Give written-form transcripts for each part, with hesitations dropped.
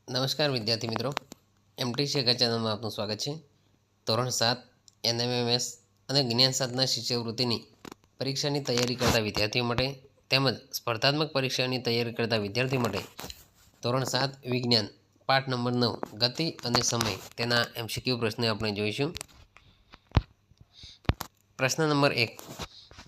નમસ્કાર વિદ્યાર્થી મિત્રો, MTC ચેનલમાં આપનું સ્વાગત છે. ધોરણ 7 NMMS અને જ્ઞાનશાસ્ત્રના શિષ્યવૃત્તિની પરીક્ષાની તૈયારી કરતા વિદ્યાર્થીઓ માટે તેમજ સ્પર્ધાત્મક પરીક્ષાની તૈયારી કરતા વિદ્યાર્થીઓ માટે ધોરણ 7 વિજ્ઞાન પાઠ નંબર 9 ગતિ અને સમય તેના MCQ પ્રશ્ન આપણે જોઈશું. પ્રશ્ન નંબર 1.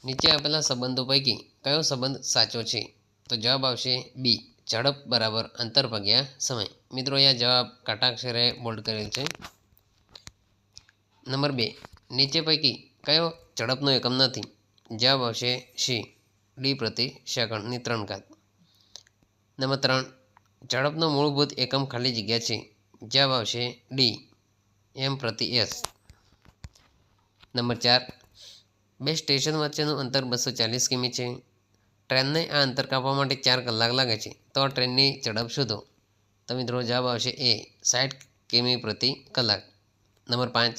નીચે આપેલા સંબંધો પૈકી કયો સંબંધ સાચો છે? તો જવાબ આવશે બી, ઝડપ બરાબર અંતર ભાગ્યા સમય. મિત્રો, અહીંયા જવાબ કાટાક્ષરે બોલ્ડ કરેલ છે. નંબર 2. નીચે પૈકી કયો ઝડપનો એકમ નથી? જવાબ આવશે સી, ડી પ્રતિ સેકન્ડની 3 ઘાત. નંબર 3. ઝડપનો મૂળભૂત એકમ ખાલી જગ્યા છે. જવાબ આવશે ડી, એમ પ્રતિ એસ. નંબર 4. બે સ્ટેશન વચ્ચેનું અંતર 240 કિમી છે. ટ્રેનને આ અંતર કાપવા માટે 4 કલાક લાગે છે. તો આ ટ્રેનની ઝડપ શોધો. તો મિત્રો, જવાબ આવશે એ, 60 કિમી પ્રતિ કલાક. નંબર 5.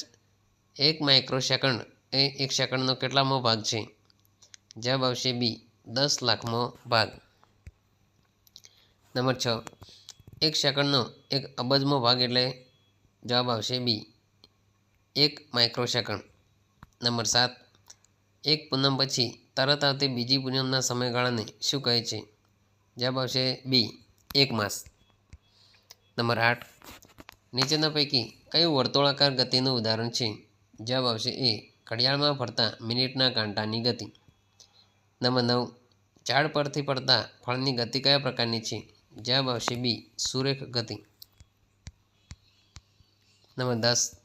1 માઇક્રોસેકન્ડ એ 1 સેકન્ડનો કેટલામો ભાગ છે? જવાબ આવશે બી, 10 લાખમો ભાગ. નંબર 6. 1 સેકન્ડનો 1 અબજમો ભાગ એટલે? જવાબ આવશે બી, 1 માઇક્રોસેકન્ડ. નંબર 7. એક પૂનમ પછી તરત આવતી બીજી પૂનમના સમયગાળાને શું કહે છે? જવાબ આવશે બી, 1 માસ. નંબર 8. નીચેના પૈકી કયું વર્તુળાકાર ગતિનું ઉદાહરણ છે? જવાબ આવશે એ, ઘડિયાળમાં ફરતા મિનિટના કાંટાની ગતિ. નંબર 9. ઝાડ પરથી પડતા ફળની ગતિ કયા પ્રકારની છે? જવાબ આવશે બી, સુરેખ ગતિ. નંબર 10.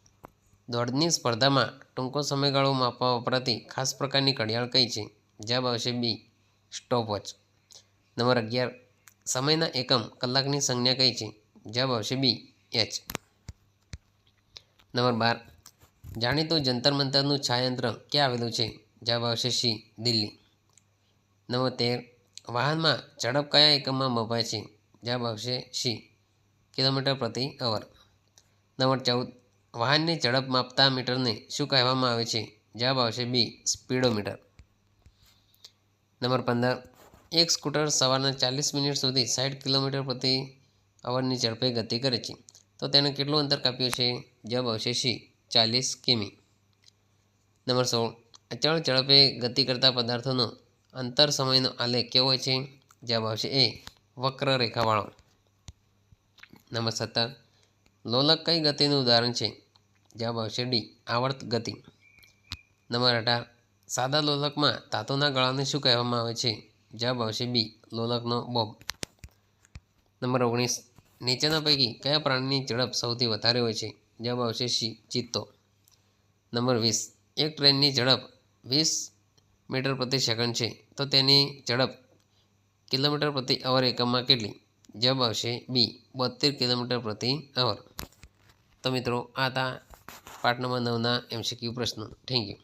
દોડની સ્પર્ધામાં ટૂંકો સમયગાળો માપવા વપરાતી ખાસ પ્રકારની ઘડિયાળ કઈ છે? જવાબ આવશે બી, સ્ટોપવોચ. નંબર 11. સમયના એકમ કલાકની સંજ્ઞા કઈ છે? જવાબ આવશે બી, એચ. નંબર 12. જાણીતું જંતર મંતરનું છાયાયંત્ર ક્યાં આવેલું છે? જવાબ આવશે સી, દિલ્હી. નંબર 13. વાહનમાં ઝડપ કયા એકમમાં મપાય છે? જવાબ આવશે સી, કિલોમીટર પ્રતિ અવર. નંબર 14. વાહનની ઝડપ માપતા મીટરને શું કહેવામાં આવે છે? જવાબ આવશે બી, સ્પીડોમીટર. નંબર 15. એક સ્કૂટર સવારના 40 મિનિટ સુધી 60 કિલોમીટર પ્રતિ અવરની ઝડપે ગતિ કરે છે. તો તેણે કેટલું અંતર કાપ્યું છે? જવાબ આવશે સી, 40 કિમી. નંબર 16. અચળ ઝડપે ગતિ કરતા પદાર્થોનો અંતર સમયનો આલેખ કેવો હોય છે? જવાબ આવશે એ, વક્ર રેખાવાળો. નંબર 17. લોલક કઈ ગતિનું ઉદાહરણ છે? જવાબ આવશે ડી, આવર્ત ગતિ. નંબર 18. સાદા લોલકમાં ધાતુના ગળાને શું કહેવામાં આવે છે? જવાબ આવશે બી, લોલકનો બોબ. નંબર 19. નીચેના પૈકી કયા પ્રાણીની ઝડપ સૌથી વધારે હોય છે? જવાબ આવશે સી, ચિત્તો. નંબર 20. એક ટ્રેનની ઝડપ 20 મીટર પ્રતિ સેકન્ડ છે. તો તેની ઝડપ કિલોમીટર પ્રતિ અવર એકમમાં કેટલી? જવાબ આવશે બી, 72 કિલોમીટર પ્રતિ અવર. તો મિત્રો, આ હતા પાઠ નંબર 9ના MCQ પ્રશ્નો. Thank you.